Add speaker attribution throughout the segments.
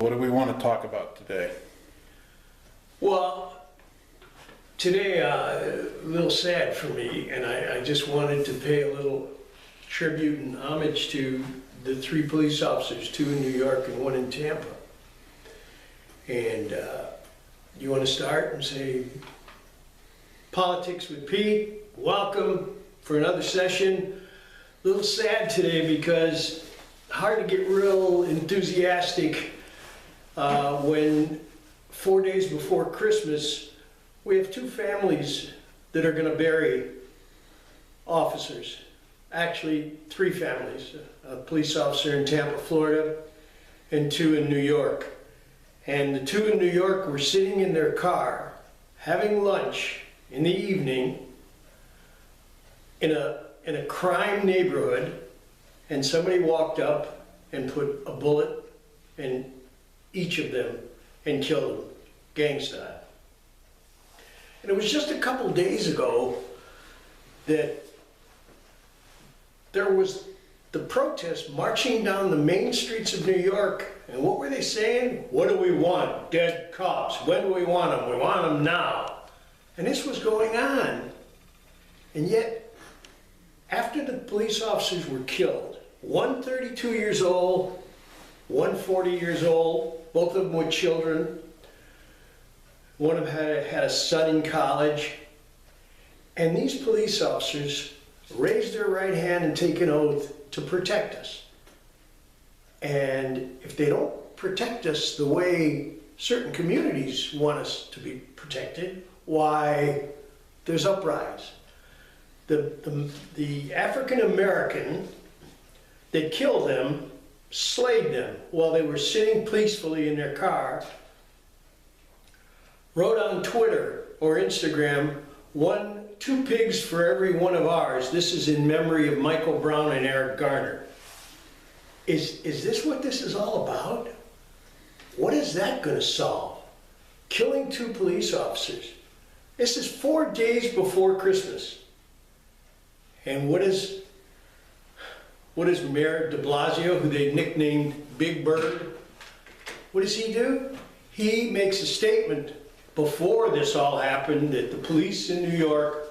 Speaker 1: What do we want to talk about today?
Speaker 2: Well, today a little sad for me, and I just wanted to pay a little tribute and homage to the 3 police officers, 2 in New York and 1 in Tampa. And you want to start and say, Politics with Pete, welcome for another session. A little sad today because hard to get real enthusiastic when 4 days before Christmas, we have 2 families that are going to bury officers. Actually, 3 families, a police officer in Tampa, Florida, and 2 in New York. And the 2 in New York were sitting in their car, having lunch in the evening in a crime neighborhood, and somebody walked up and put a bullet in each of them and killed them, gang style. And it was just a couple days ago that there was the protest marching down the main streets of New York. And what were they saying? What do we want? Dead cops. When do we want them? We want them now. And this was going on. And yet, after the police officers were killed, one 32 years old, one 40 years old, both of them with children. One of them had a son in college. And these police officers raised their right hand and take an oath to protect us. And if they don't protect us the way certain communities want us to be protected, why, there's uprisings. The African American that killed them slayed them while they were sitting peacefully in their car, wrote on Twitter or Instagram, 2 pigs for every one of ours. This is in memory of Michael Brown and Eric Garner. Is this what this is all about? What is that going to solve? Killing 2 police officers. This is 4 days before Christmas. And what is Mayor Deblasio, who they nicknamed Big Bird, what does he do? He makes a statement before this all happened that the police in New York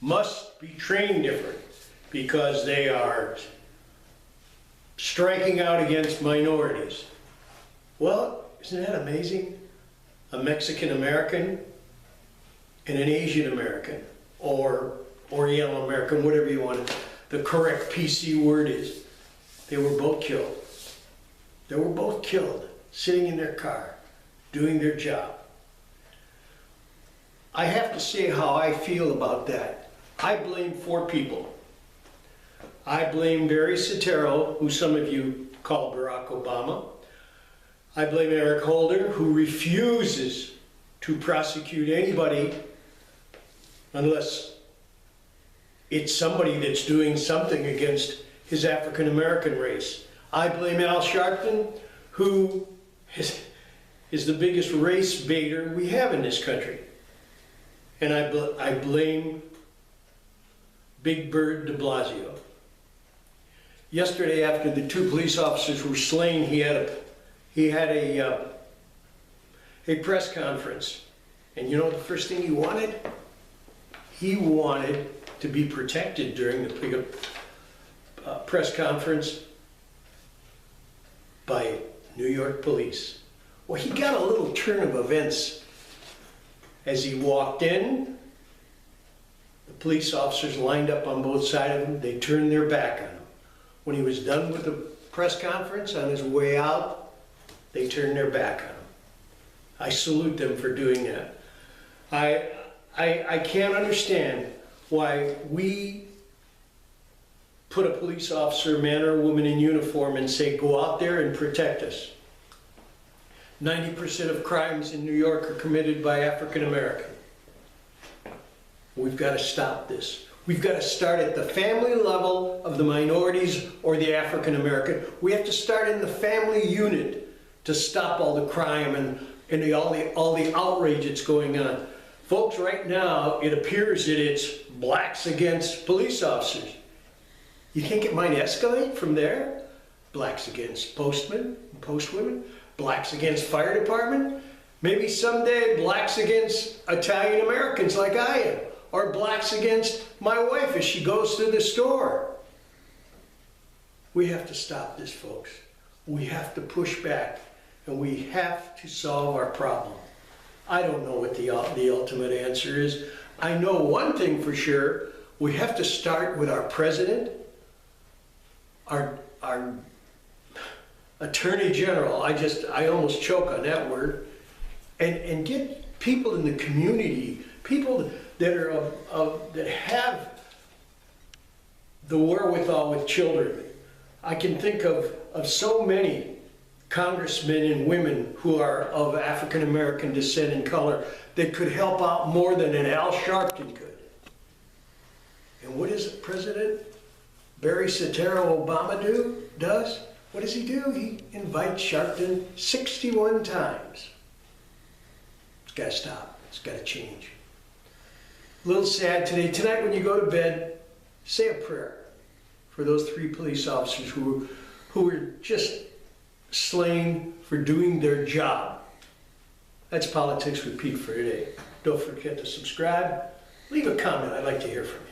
Speaker 2: must be trained different because they are striking out against minorities. Well, isn't that amazing? A Mexican American and an Asian American, or Oriental American, whatever you want to, the correct PC word is, they were both killed. They were both killed, sitting in their car, doing their job. I have to say how I feel about that. I blame 4 people. I blame Barry Soetoro, who some of you call Barack Obama. I blame Eric Holder, who refuses to prosecute anybody unless it's somebody that's doing something against his African American race. I blame Al Sharpton, who is the biggest race baiter we have in this country. And I blame Big Bird Deblasio. Yesterday, after the 2 police officers were slain, he had a press conference. And you know the first thing he wanted? He wanted to be protected during the press conference by New York police. Well, he got a little turn of events. As he walked in, the police officers lined up on both sides of him. They turned their back on him. When he was done with the press conference, on his way out, they turned their back on him. I salute them for doing that. I can't understand why we put a police officer, man or woman in uniform, and say, go out there and protect us. 90% of crimes in New York are committed by African American. We've got to stop this. We've got to start at the family level of the minorities or the African American. We have to start in the family unit to stop all the crime and all the outrage that's going on. Folks, right now, it appears that it's blacks against police officers. You think it might escalate from there? Blacks against postmen and postwomen? Blacks against fire department. Maybe someday blacks against Italian Americans like I am. Or blacks against my wife as she goes to the store. We have to stop this, folks. We have to push back, and we have to solve our problem. I don't know what the ultimate answer is. I know one thing for sure. We have to start with our president, our attorney general. I almost choke on that word. And get people in the community, people that are that have the wherewithal with children. I can think of so many congressmen and women who are of African American descent and color that could help out more than an Al Sharpton could. And what does President Barry Soetoro Obama does? What does he do? He invites Sharpton 61 times. It's got to stop. It's got to change. A little sad today. Tonight when you go to bed, say a prayer for those 3 police officers who were just slain for doing their job. That's Politics with Pete for today. Don't forget to subscribe. Leave a comment. I'd like to hear from you.